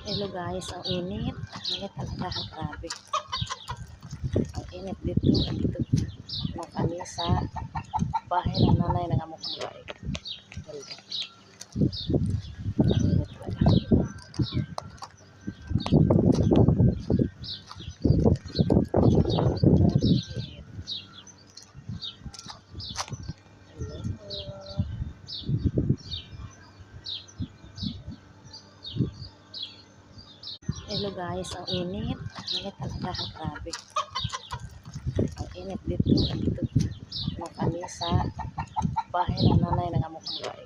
Hello guys, ang init. Ang init talaga, grabe. Ang init dito. Dito na kami sa bahay ng nanay ng among kamay. Ang init talaga. Hello guys, ang init. Ang init talaga, grabe. Ang init dito. Dito na kami sa bahay ng nanay ng among kamay.